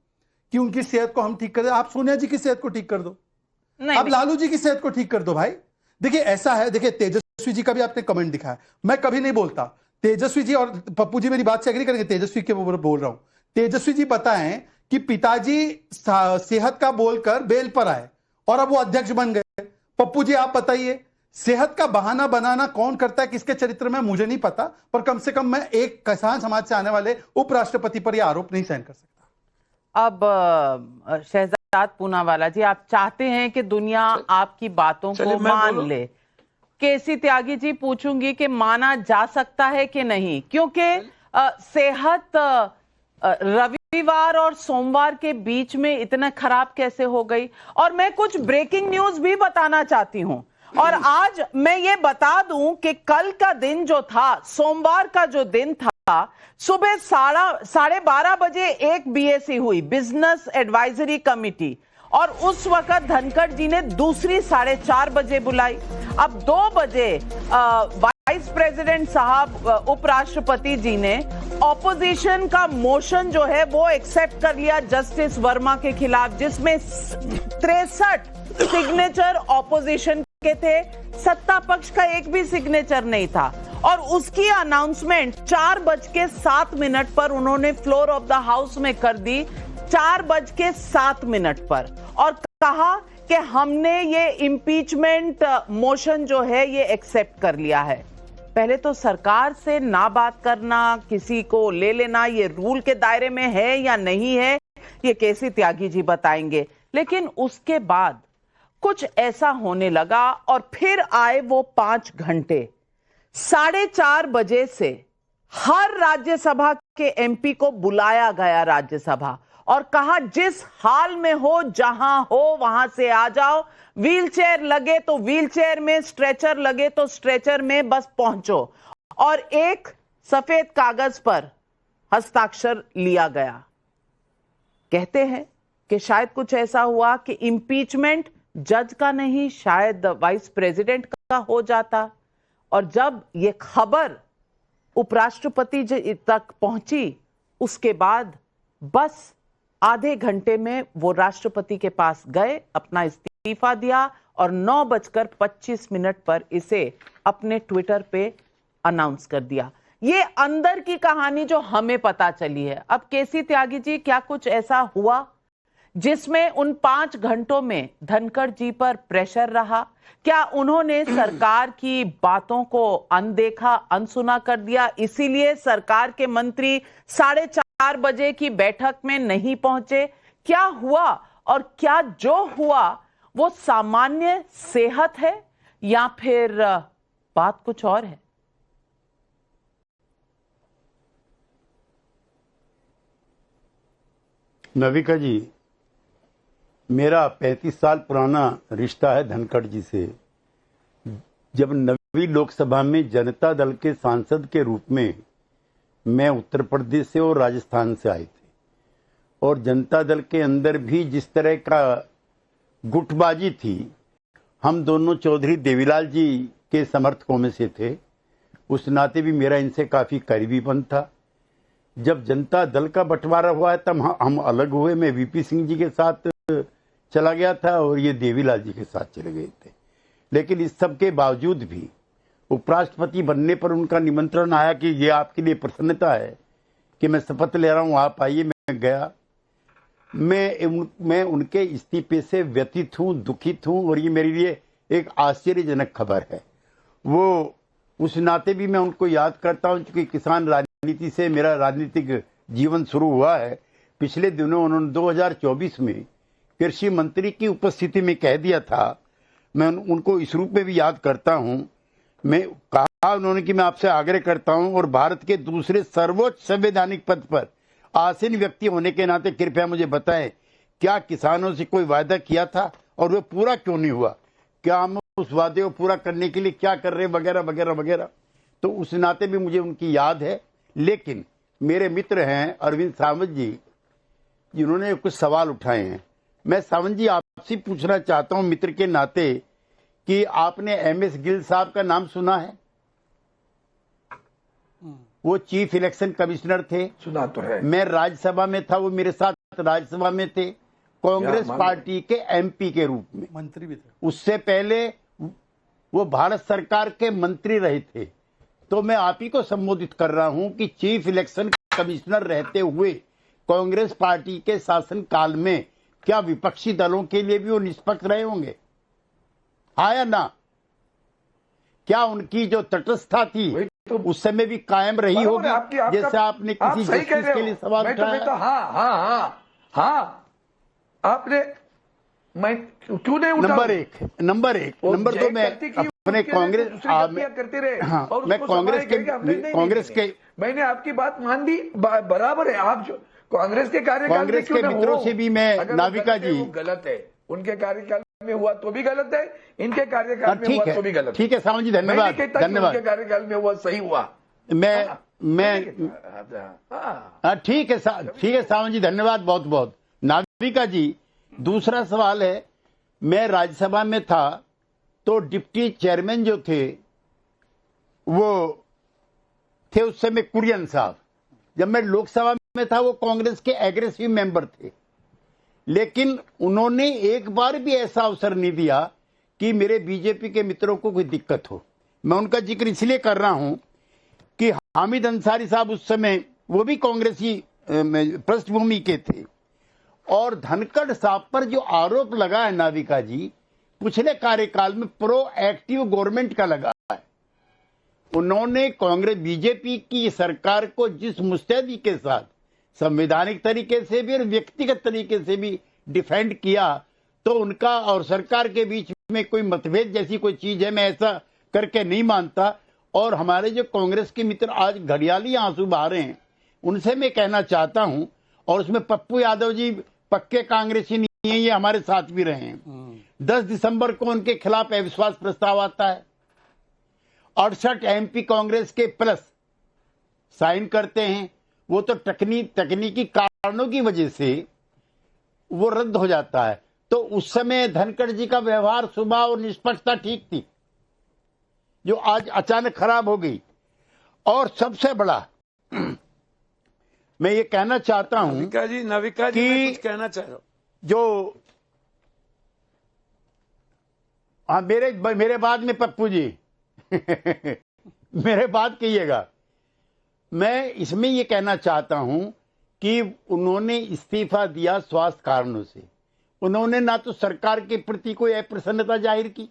Speaker 15: कि उनकी सेहत को हम ठीक कर दे। आप सोनिया जी की सेहत को ठीक कर दो, आप लालू जी की सेहत को ठीक कर दो भाई। देखिए ऐसा है, देखिए तेजस्वी जी का भी आपने कमेंट दिखा है, मैं कभी नहीं बोलता। तेजस्वी जी और पप्पू जी मेरी बात से एग्री करेंगे, तेजस्वी के ऊपर बोल रहा हूं। तेजस्वी जी बताएं कि पिताजी सेहत का बोलकर बेल पर आए और अब वो अध्यक्ष बन गए। पप्पू जी आप बताइए, सेहत का बहाना बनाना कौन करता है, किसके चरित्र में मुझे नहीं पता, पर कम से कम मैं एक किसान समाज से आने वाले उपराष्ट्रपति पर यह आरोप नहीं सहन कर सकता।
Speaker 7: अब शहजाद पूनावाला जी, आप चाहते हैं कि दुनिया आपकी बातों को मान ले। केसी त्यागी जी पूछूंगी कि माना जा सकता है कि नहीं, क्योंकि सेहत रविवार और सोमवार के बीच में इतना खराब कैसे हो गई। और मैं कुछ ब्रेकिंग न्यूज भी बताना चाहती हूं, और आज मैं ये बता दूं कि कल का दिन जो था, सोमवार का जो दिन था, सुबह 12:30 बजे एक बीएसी हुई, बिजनेस एडवाइजरी कमिटी, और उस वक्त धनखड़ जी ने दूसरी 4:30 बजे बुलाई। अब 2 बजे वाइस प्रेसिडेंट साहब, उपराष्ट्रपति जी ने ऑपोजिशन का मोशन जो है वो एक्सेप्ट कर लिया जस्टिस वर्मा के खिलाफ, जिसमें 63 सिग्नेचर ऑपोजिशन के थे, सत्ता पक्ष का एक भी सिग्नेचर नहीं था। और उसकी अनाउंसमेंट 4:07 पर उन्होंने फ्लोर ऑफ द हाउस में कर दी, 4:07 पर, और कहा कि हमने ये इम्पीचमेंट मोशन जो है ये एक्सेप्ट कर लिया है। पहले तो सरकार से ना बात करना, किसी को ले लेना, ये रूल के दायरे में है या नहीं है, ये केसी त्यागी जी बताएंगे। लेकिन उसके बाद कुछ ऐसा होने लगा और फिर आए वो 5 घंटे। 4:30 बजे से हर राज्यसभा के एमपी को बुलाया गया राज्यसभा और कहा जिस हाल में हो, जहां हो वहां से आ जाओ, व्हीलचेयर लगे तो व्हीलचेयर में, स्ट्रेचर लगे तो स्ट्रेचर में, बस पहुंचो। और एक सफेद कागज पर हस्ताक्षर लिया गया। कहते हैं कि शायद कुछ ऐसा हुआ कि इंपीचमेंट जज का नहीं, शायद वाइस प्रेसिडेंट का हो जाता। और जब ये खबर उपराष्ट्रपति तक पहुंची, उसके बाद बस आधे घंटे में वो राष्ट्रपति के पास गए, अपना इस्तीफा दिया और 9:25 पर इसे अपने ट्विटर पे अनाउंस कर दिया। ये अंदर की कहानी जो हमें पता चली है। अब केसी त्यागी जी, क्या कुछ ऐसा हुआ जिसमें उन 5 घंटों में धनखड़ जी पर प्रेशर रहा? क्या उन्होंने सरकार की बातों को अनदेखा, अनसुना कर दिया, इसीलिए सरकार के मंत्री 4:30 बजे की बैठक में नहीं पहुंचे? क्या हुआ? और क्या जो हुआ वो सामान्य सेहत है या फिर बात कुछ और है?
Speaker 16: नविका जी, मेरा 35 साल पुराना रिश्ता है धनखड़ जी से। जब 9वीं लोकसभा में जनता दल के सांसद के रूप में मैं उत्तर प्रदेश से और राजस्थान से आए थे, और जनता दल के अंदर भी जिस तरह का गुटबाजी थी, हम दोनों चौधरी देवीलाल जी के समर्थकों में से थे। उस नाते भी मेरा इनसे काफ़ी करीबीपन था। जब जनता दल का बंटवारा हुआ है तब हम अलग हुए। मैं वीपी सिंह जी के साथ चला गया था और ये देवीलाल जी के साथ चले गए थे। लेकिन इस सब के बावजूद भी उपराष्ट्रपति बनने पर उनका निमंत्रण आया कि ये आपके लिए प्रसन्नता है कि मैं शपथ ले रहा हूँ, आप आइए। मैं गया। मैं उनके इस्तीफे से व्यथित हूँ, दुखित हूँ, और ये मेरे लिए एक आश्चर्यजनक खबर है। वो उस नाते भी मैं उनको याद करता हूँ, क्योंकि किसान राजनीति से मेरा राजनीतिक जीवन शुरू हुआ है। पिछले दिनों उन्होंने 2024 में कृषि मंत्री की उपस्थिति में कह दिया था, मैं उनको इस रूप में भी याद करता हूं। मैं कहा उन्होंने कि मैं आपसे आग्रह करता हूं और भारत के दूसरे सर्वोच्च संवैधानिक पद पर आसीन व्यक्ति होने के नाते कृपया मुझे बताएं, क्या किसानों से कोई वायदा किया था और वह पूरा क्यों नहीं हुआ? क्या हम उस वादे को पूरा करने के लिए क्या कर रहे, वगैरह वगैरह वगैरह। तो उस नाते भी मुझे उनकी याद है। लेकिन मेरे मित्र हैं अरविंद सावंत जी, जिन्होंने कुछ सवाल उठाए हैं। मैं सावंत जी आपसे पूछना चाहता हूं मित्र के नाते कि आपने MS गिल साहब का नाम सुना है? वो चीफ इलेक्शन कमिश्नर थे।
Speaker 14: सुना तो है।
Speaker 16: मैं राज्यसभा में था, वो मेरे साथ राज्यसभा में थे, कांग्रेस पार्टी के MP के रूप में,
Speaker 15: मंत्री भी थे।
Speaker 16: उससे पहले वो भारत सरकार के मंत्री रहे थे। तो मैं आप ही को संबोधित कर रहा हूं कि चीफ इलेक्शन कमिश्नर रहते हुए कांग्रेस पार्टी के शासन काल में क्या विपक्षी दलों के लिए भी वो निष्पक्ष रहे होंगे? हाँ या ना? क्या उनकी जो तटस्थता थी तो उस समय भी कायम रही होगी? जैसे आपने किसी जस्टिस के लिए सवाल उठाया।
Speaker 14: हाँ, आपने, मैं क्यों नहीं उठा?
Speaker 16: नंबर एक नंबर दो, मैं अपने कांग्रेस
Speaker 14: करते रहे।
Speaker 16: हाँ, मैं कांग्रेस के
Speaker 14: मैंने आपकी बात मान दी, बराबर है। आप जो कांग्रेस के कार्यकाल में
Speaker 16: के मित्रों से भी मैं, नाविका जी,
Speaker 14: गलत है, उनके कार्यकाल में हुआ तो भी गलत है, इनके कार्यकाल में हुआ तो भी गलत।
Speaker 16: ठीक है सावंत जी, धन्यवाद।
Speaker 14: उनके कार्यकाल में हुआ सही हुआ।
Speaker 16: ठीक है सावंत जी, धन्यवाद बहुत बहुत। नाविका जी, दूसरा सवाल है, मैं राज्यसभा में था तो डिप्टी चेयरमैन जो थे वो थे उस समय कुरियन साहब। जब मैं लोकसभा में था वो कांग्रेस के एग्रेसिव मेंबर थे, लेकिन उन्होंने एक बार भी ऐसा अवसर नहीं दिया कि मेरे बीजेपी के मित्रों को कोई दिक्कत हो। मैं उनका जिक्र इसलिए कर रहा हूं कि हामिद अंसारी साहब उस समय वो भी कांग्रेसी पृष्ठभूमि के थे, और धनखड़ साहब पर जो आरोप लगा है नाविका जी, पिछले कार्यकाल में प्रोएक्टिव गवर्नमेंट का लगा है। उन्होंने कांग्रेस बीजेपी की सरकार को जिस मुस्तैदी के साथ संवैधानिक तरीके से भी और व्यक्तिगत तरीके से भी डिफेंड किया, तो उनका और सरकार के बीच में कोई मतभेद जैसी कोई चीज है, मैं ऐसा करके नहीं मानता। और हमारे जो कांग्रेस के मित्र आज घड़ियाली आंसू बहा रहे हैं, उनसे मैं कहना चाहता हूं, और उसमें पप्पू यादव जी पक्के कांग्रेसी नहीं है, ये हमारे साथ भी रहे हैं। 10 दिसंबर को उनके खिलाफ अविश्वास प्रस्ताव आता है, 68 MP कांग्रेस के प्लस साइन करते हैं। वो तो तकनीकी कारणों की वजह से वो रद्द हो जाता है। तो उस समय धनखड़ जी का व्यवहार, स्वभाव और निष्पक्षता ठीक थी, जो आज अचानक खराब हो गई। और सबसे बड़ा मैं ये कहना चाहता हूं,
Speaker 14: नाविका जी मैं कुछ कहना चाह रहा हूं,
Speaker 16: जो हाँ, मेरे बाद में पप्पू जी मेरे बात कहिएगा। मैं इसमें ये कहना चाहता हूं कि उन्होंने इस्तीफा दिया स्वास्थ्य कारणों से। उन्होंने ना तो सरकार के प्रति कोई अप्रसन्नता जाहिर की,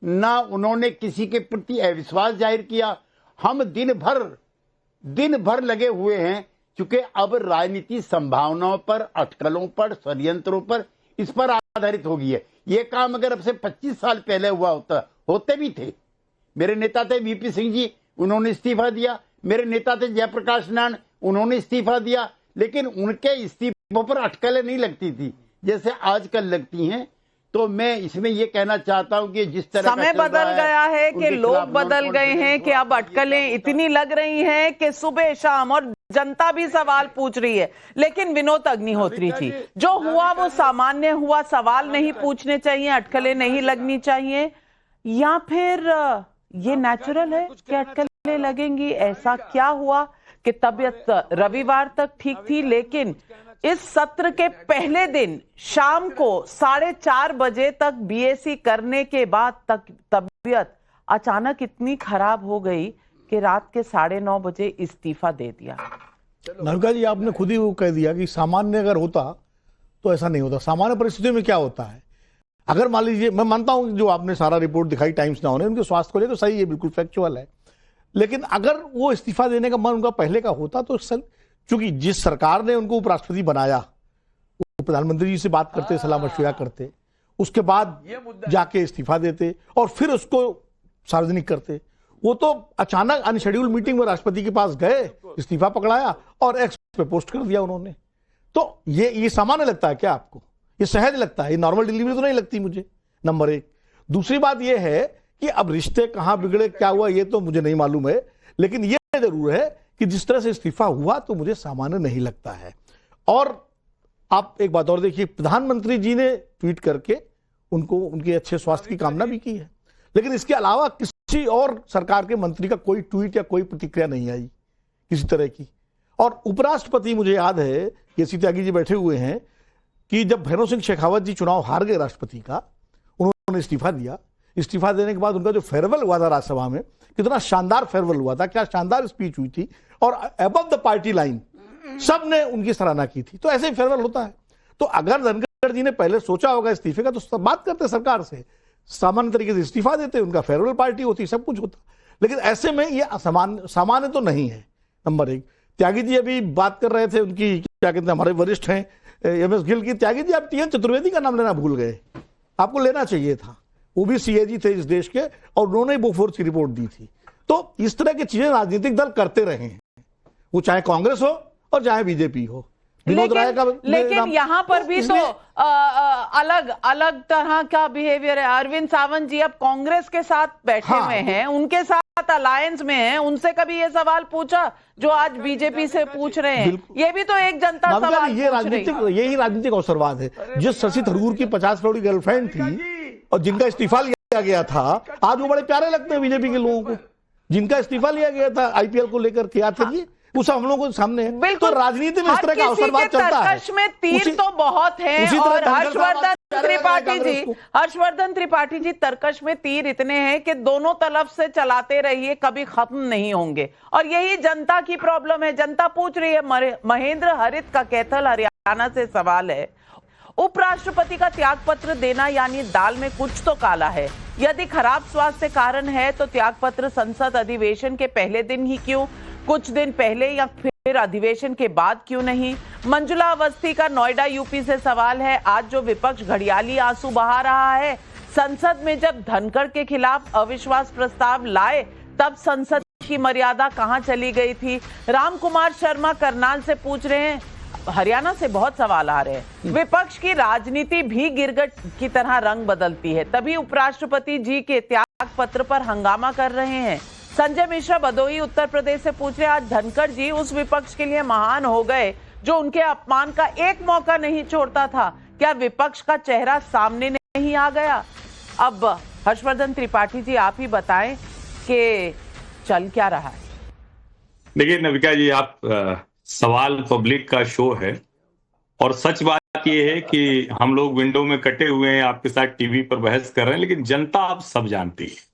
Speaker 16: ना उन्होंने किसी के प्रति अविश्वास जाहिर किया। हम दिन भर लगे हुए हैं, क्योंकि अब राजनीति संभावनाओं पर, अटकलों पर, षड्यंत्रों पर, इस पर आधारित हो गई है। ये काम अगर अब से 25 साल पहले हुआ होते भी थे। मेरे नेता थे VP सिंह जी, उन्होंने इस्तीफा दिया। मेरे नेता थे जयप्रकाश नारायण, उन्होंने इस्तीफा दिया, लेकिन उनके इस्तीफों पर अटकलें नहीं लगती थी जैसे आजकल लगती हैं। तो मैं इसमें ये कहना चाहता हूं कि जिस तरह
Speaker 7: समय बदल गया है कि लोग बदल गए हैं कि अब अटकलें इतनी लग रही हैं कि सुबह शाम, और जनता भी सवाल पूछ रही है। लेकिन विनोद अग्निहोत्री जी, जो हुआ वो सामान्य हुआ, सवाल नहीं पूछने चाहिए, अटकलें नहीं लगनी चाहिए, या फिर ये नेचुरल है कि अटकलें लगेंगी? ऐसा क्या हुआ कि तबीयत रविवार तक ठीक थी, लेकिन इस सत्र के पहले दिन शाम को 4:30 बजे तक BAC करने के बाद तक तबीयत अचानक इतनी खराब हो गई कि रात के 9:30 बजे इस्तीफा दे दिया?
Speaker 17: नाविका जी, आपने खुद ही वो कह दिया कि सामान्य अगर होता तो ऐसा नहीं होता। सामान्य परिस्थितियों में क्या होता है, अगर मान लीजिए, मैं मानता हूं जो आपने सारा रिपोर्ट दिखाई टाइम्स नाउ ने उनके स्वास्थ्य को लेकर, तो सही है, बिल्कुल फैक्चुअल है। लेकिन अगर वो इस्तीफा देने का मन उनका पहले का होता तो चूंकि जिस सरकार ने उनको उपराष्ट्रपति बनाया, वो प्रधानमंत्री जी से बात करते, सलाह मशविरा करते, उसके बाद जाके इस्तीफा देते और फिर उसको सार्वजनिक करते। वो तो अचानक अनशेड्यूल मीटिंग में राष्ट्रपति के पास गए, इस्तीफा पकड़ाया और एक्स पे पोस्ट कर दिया उन्होंने। तो ये सामान्य लगता है क्या आपको? ये सहज लगता है? ये नॉर्मल डिलीवरी तो नहीं लगती मुझे, नंबर एक। दूसरी बात ये है कि अब रिश्ते कहां बिगड़े, क्या हुआ, ये तो मुझे नहीं मालूम है, लेकिन ये जरूर है कि जिस तरह से इस्तीफा हुआ तो मुझे सामान्य नहीं लगता है। और आप एक बात और देखिए, प्रधानमंत्री जी ने ट्वीट करके उनको उनके अच्छे स्वास्थ्य की कामना भी की है, लेकिन इसके अलावा किसी और सरकार के मंत्री का कोई ट्वीट या कोई प्रतिक्रिया नहीं आई किसी तरह की। और उपराष्ट्रपति, मुझे याद है केसी त्यागी जी बैठे हुए हैं कि जब भैरव सिंह शेखावत जी चुनाव हार गए राष्ट्रपति का, उन्होंने इस्तीफा दिया। इस्तीफा देने के बाद उनका जो फेयरवेल हुआ था राज्यसभा में, कितना शानदार फेयरवेल हुआ था, क्या शानदार स्पीच हुई थी, और अबव द पार्टी लाइन सब ने उनकी सराहना की थी। तो ऐसे ही फेयरवेल होता है। तो अगर धनखड़ जी ने पहले सोचा होगा इस्तीफे का, तो सब बात करते सरकार से, सामान्य तरीके से इस्तीफा देते, उनका फेयरवेल पार्टी होती, सब कुछ होता। लेकिन ऐसे में ये सामान्य तो नहीं है। नंबर एक, त्यागी जी अभी बात कर रहे थे उनकी, क्या कहते हैं, हमारे वरिष्ठ हैं एमएस गिल की। त्यागी जी, आप टीएन चतुर्वेदी का नाम लेना भूल गए, आपको लेना चाहिए था। वो भी सीएजी थे इस देश के, और उन्होंने बोफोर्स की रिपोर्ट दी थी। तो इस तरह की चीजें राजनीतिक दल करते रहे हैं, वो चाहे कांग्रेस हो और चाहे बीजेपी हो। विनोद राय का
Speaker 7: लेकिन यहाँ पर भी तो अलग अलग तरह का बिहेवियर है। अरविंद सावंत जी अब कांग्रेस के साथ बैठे हुए हैं, उनके साथ अलायंस में हैं, उनसे कभी ये सवाल पूछा जो आज बीजेपी से पूछ रहे हैं? ये भी तो एक जनता सवाल।
Speaker 17: ये राजनीतिक, यही राजनीतिक अवसरवाद है। जिस शशि थरूर की 50 करोड़ की गर्लफ्रेंड थी और जिनका इस्तीफा लिया गया था, आज वो बड़े प्यारे लगते हैं बीजेपी के लोगों को। जिनका इस्तीफा लिया गया था आईपीएल को लेकर, क्या था ये, उस हम लोगों के सामने है। तो राजनीति में इस तरह का अवसरवाद चलता है।
Speaker 7: तर्कश में तीर तो बहुत है, और हर्षवर्धन त्रिपाठी जी तर्कश में तीर इतने हैं कि दोनों तरफ से चलाते रहिए, कभी खत्म नहीं होंगे। और यही जनता की प्रॉब्लम है। जनता पूछ रही है। महेंद्र हरित का कैथल हरियाणा से सवाल है, उपराष्ट्रपति का त्यागपत्र देना यानी दाल में कुछ तो काला है। यदि खराब स्वास्थ्य कारण है तो त्यागपत्र संसद अधिवेशन के पहले दिन ही क्यों, कुछ दिन पहले या फिर अधिवेशन के बाद क्यों नहीं? मंजुला अवस्थी का नोएडा यूपी से सवाल है। आज जो विपक्ष घड़ियाली आंसू बहा रहा है, संसद में जब धनखड़ के खिलाफ अविश्वास प्रस्ताव लाए तब संसद की मर्यादा कहां चली गई थी? राम कुमार शर्मा करनाल से पूछ रहे हैं। हरियाणा से बहुत सवाल आ रहे हैं। विपक्ष की राजनीति भी गिरगिट की तरह रंग बदलती है, तभी उपराष्ट्रपति जी के त्याग पत्र पर हंगामा कर रहे हैं। संजय मिश्रा भदोही उत्तर प्रदेश से पूछ रहे, आज धनखड़ जी उस विपक्ष के लिए महान हो गए जो उनके अपमान का एक मौका नहीं छोड़ता था। क्या विपक्ष का चेहरा सामने नहीं आ गया? अब हर्षवर्धन त्रिपाठी जी, आप ही बताएं कि चल क्या रहा है।
Speaker 18: देखिए नविका जी, आप सवाल पब्लिक का शो है, और सच बात यह है कि हम लोग विंडो में कटे हुए हैं, आपके साथ टीवी पर बहस कर रहे हैं, लेकिन जनता आप सब जानती है।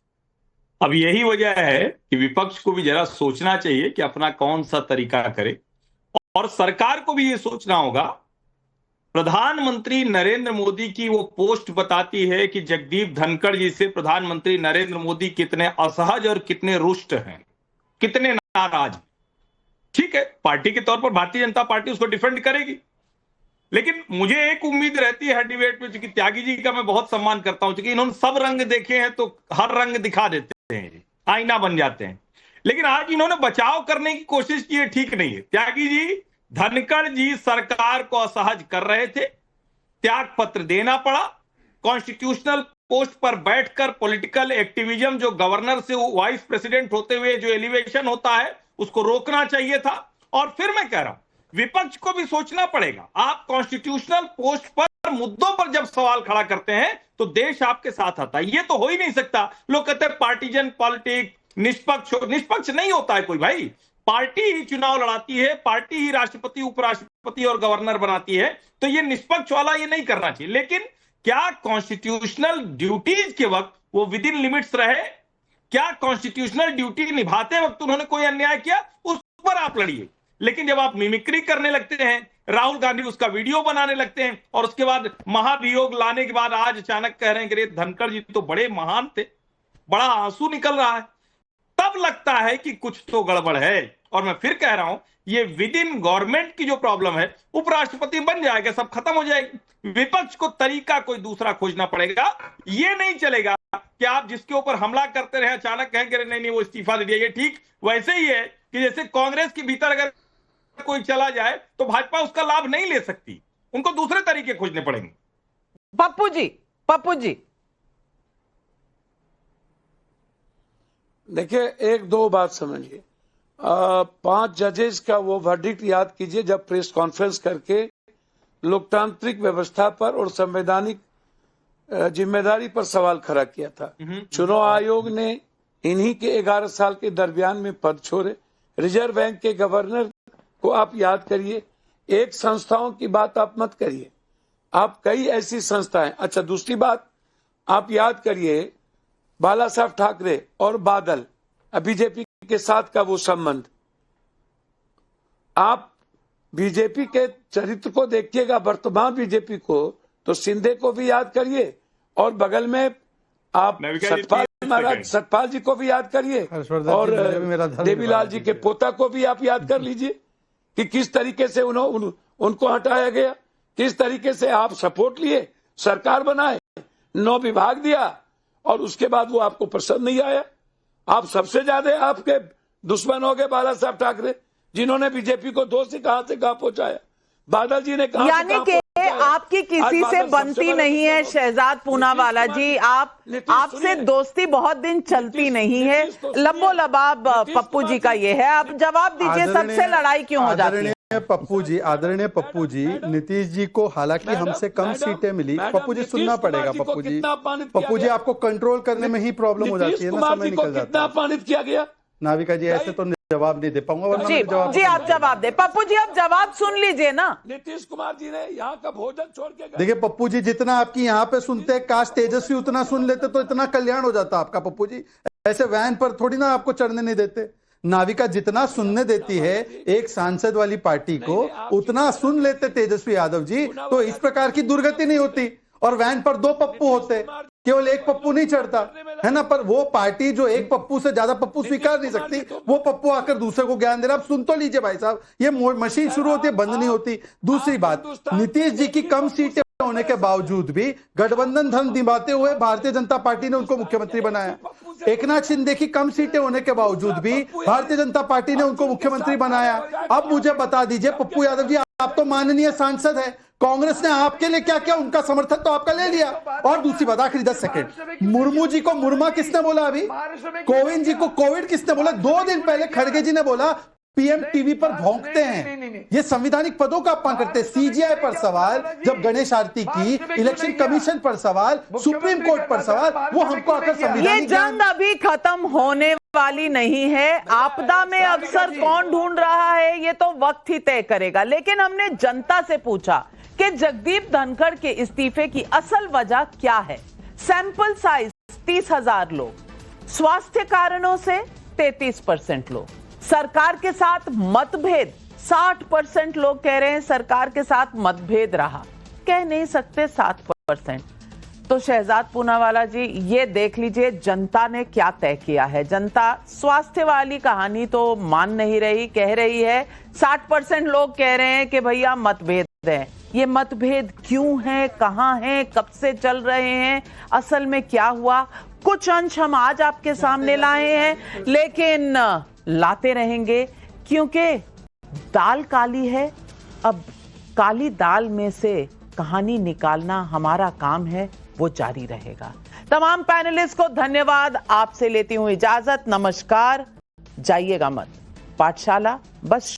Speaker 18: अब यही वजह है कि विपक्ष को भी जरा सोचना चाहिए कि अपना कौन सा तरीका करे, और सरकार को भी ये सोचना होगा। प्रधानमंत्री नरेंद्र मोदी की वो पोस्ट बताती है कि जगदीप धनखड़ जी से प्रधानमंत्री नरेंद्र मोदी कितने असहज और कितने रुष्ट हैं, कितने नाराज। ठीक है, पार्टी के तौर पर भारतीय जनता पार्टी उसको डिफेंड करेगी, लेकिन मुझे एक उम्मीद रहती है हर डिबेट में, क्योंकि त्यागी जी का मैं बहुत सम्मान करता हूं, क्योंकि इन्होंने सब रंग देखे हैं तो हर रंग दिखा देते हैं, आईना बन जाते हैं। लेकिन आज इन्होंने बचाव करने की कोशिश की है, ठीक नहीं है। त्यागी जी, धनखड़ जी सरकार को असहज कर रहे थे, त्याग पत्र देना पड़ा। कॉन्स्टिट्यूशनल पोस्ट पर बैठकर पॉलिटिकल एक्टिविज्म, जो गवर्नर से वाइस प्रेसिडेंट होते हुए जो एलिवेशन होता है, उसको रोकना चाहिए था। और फिर मैं कह रहा हूं, विपक्ष को भी सोचना पड़ेगा। आप कॉन्स्टिट्यूशनल पोस्ट पर मुद्दों पर जब सवाल खड़ा करते हैं तो देश आपके साथ आता है। ये तो हो ही नहीं सकता। लोग कहते हैं पार्टीजन पॉलिटिक्स, निष्पक्ष नहीं होता है कोई भाई। पार्टी ही चुनाव लड़ाती है, पार्टी ही राष्ट्रपति, उपराष्ट्रपति और गवर्नर बनाती है, तो ये निष्पक्ष वाला ये नहीं करना चाहिए। लेकिन क्या कॉन्स्टिट्यूशनल ड्यूटीज के वक्त वो विद इन लिमिट्स रहे? क्या कॉन्स्टिट्यूशनल ड्यूटी निभाते वक्त उन्होंने कोई अन्याय किया? उस पर आप लड़िए। लेकिन जब आप मिमिक्री करने लगते हैं, राहुल गांधी उसका वीडियो बनाने लगते हैं, और उसके बाद महाभियोग लाने के बाद आज अचानक कह रहे हैं कि धनखड़ जी तो बड़े महान थे, बड़ा आंसू निकल रहा है, तब लगता है कि कुछ तो गड़बड़ है। और मैं फिर कह रहा हूं, ये विद इन गवर्नमेंट की जो प्रॉब्लम है, उपराष्ट्रपति बन जाएगा, सब खत्म हो जाएगी। विपक्ष को तरीका कोई दूसरा खोजना पड़ेगा। ये नहीं चलेगा कि आप जिसके ऊपर हमला करते रहे अचानक कहें कि नहीं वो इस्तीफा दे दिया। ये ठीक वैसे ही है कि जैसे कांग्रेस के भीतर अगर कोई चला जाए तो भाजपा उसका लाभ नहीं ले सकती, उनको दूसरे तरीके खोजने पड़ेंगे।
Speaker 7: पप्पू जी
Speaker 14: देखिए, एक दो बात समझिए। 5 जजेस का वो वर्डिक्ट याद कीजिए जब प्रेस कॉन्फ्रेंस करके लोकतांत्रिक व्यवस्था पर और संवैधानिक जिम्मेदारी पर सवाल खड़ा किया था। चुनाव आयोग ने इन्हीं के 11 साल के दरमियान में पद छोड़े। रिजर्व बैंक के गवर्नर को आप याद करिए, एक संस्थाओं की बात आप मत करिए, आप कई ऐसी संस्थाएं। अच्छा, दूसरी बात आप याद करिए, बाला साहब ठाकरे और बादल बीजेपी के साथ का वो संबंध, आप बीजेपी के चरित्र को देखिएगा, वर्तमान बीजेपी को, तो शिंदे को भी याद करिए और बगल में आप सतपाल जी को भी याद करिए और देवीलाल जी के पोता को भी आप याद कर लीजिए कि किस तरीके से उनको हटाया गया, किस तरीके से आप सपोर्ट लिए, सरकार बनाए, 9 विभाग दिया और उसके बाद वो आपको पसंद नहीं आया। आप सबसे ज्यादा आपके दुश्मन हो गए बाला साहब ठाकरे, जिन्होंने बीजेपी को 2 से कहां पहुंचाया। बादल जी ने कहा,
Speaker 7: यानी कि आपकी किसी से बनती नहीं है शहजाद पूनावाला जी, आपसे दोस्ती बहुत दिन चलती नहीं है। लंबो लबाब पप्पू जी का ये है, आप जवाब दीजिए, सबसे लड़ाई क्यों हो जाती है?
Speaker 15: आदरणीय पप्पू जी, नीतीश जी को हालांकि हमसे कम सीटें मिली। पप्पू जी सुनना पड़ेगा। पप्पू जी आपको कंट्रोल करने में ही प्रॉब्लम हो जाती है ना, समय निकल जाता है।
Speaker 14: कितना अपमानित किया गया
Speaker 15: नाविका जी, ऐसे तो जवाब नहीं दे पाऊंगा।
Speaker 7: जी आप जवाब दे। पप्पू जी आप जवाब सुन लीजिए ना।
Speaker 14: नीतीश कुमार जी ने यहाँ का भोजन छोड़ के
Speaker 15: देखिए पप्पू जी, जितना आपकी यहाँ पे सुनते हैं, काश तेजस्वी उतना सुन लेते तो इतना कल्याण हो जाता आपका। पप्पू जी ऐसे वैन पर थोड़ी ना आपको चढ़ने नहीं देते। नाविका जितना सुनने देती है एक सांसद वाली पार्टी को, उतना सुन लेते तेजस्वी यादव जी, तो इस प्रकार की दुर्गति नहीं होती और वैन पर 2 पप्पू होते, केवल एक पप्पू नहीं चढ़ता है ना। पर वो पार्टी जो एक पप्पू से ज्यादा पप्पू स्वीकार नहीं सकती, वो पप्पू आकर दूसरे को ज्ञान दे रहा। आप सुन तो लीजिए भाई साहब, ये मशीन शुरू होती है, बंद नहीं होती। दूसरी बात, नीतीश जी की कम सीटें होने के बावजूद भी गठबंधन धन निभाते हुए भारतीय जनता पार्टी ने उनको मुख्यमंत्री बनाया। एकनाथ शिंदे की कम सीटें होने के बावजूद भी भारतीय जनता पार्टी ने उनको मुख्यमंत्री बनाया। अब मुझे बता दीजिए पप्पू यादव जी, आप तो माननीय सांसद है, कांग्रेस ने आपके लिए क्या किया? उनका समर्थन तो आपका ले लिया। और दूसरी बात, आखिरी 10 सेकंड, मुर्मू जी को मुर्मा किसने बोला? अभी कोविंद जी को कोविड किसने बोला? 2 दिन पहले खड़गे जी ने बोला पीएम टीवी पर भौंकते हैं, ये संवैधानिक पदों का अपमान करते हैं। सीजीआई पर सवाल, जब गणेश आरती की, इलेक्शन कमीशन पर सवाल, सुप्रीम कोर्ट पर सवाल, वो हमको आकर संविधानिक,
Speaker 7: ये जंग अभी खत्म होने वाली नहीं है। आपदा में अवसर कौन ढूंढ रहा है ये तो वक्त ही तय करेगा। लेकिन हमने जनता से पूछा कि जगदीप धनखड़ के इस्तीफे की असल वजह क्या है। सैंपल साइज 30,000 लोग, स्वास्थ्य कारणों से 33% लोग, सरकार के साथ मतभेद 60% लोग कह रहे हैं सरकार के साथ मतभेद रहा, कह नहीं सकते 7%। तो शहजाद पूनावाला जी, ये देख लीजिए जनता ने क्या तय किया है। जनता स्वास्थ्य वाली कहानी तो मान नहीं रही, कह रही है 60% लोग कह रहे हैं कि भैया मतभेद है। ये मतभेद क्यों है, कहां है, कब से चल रहे हैं, असल में क्या हुआ, कुछ अंश हम आज आपके सामने लाए हैं, लेकिन लाते रहेंगे क्योंकि दाल काली है। अब काली दाल में से कहानी निकालना हमारा काम है, वो जारी रहेगा। तमाम पैनलिस्ट को धन्यवाद, आपसे लेती हूं इजाजत, नमस्कार। जाइएगा मत, पाठशाला बस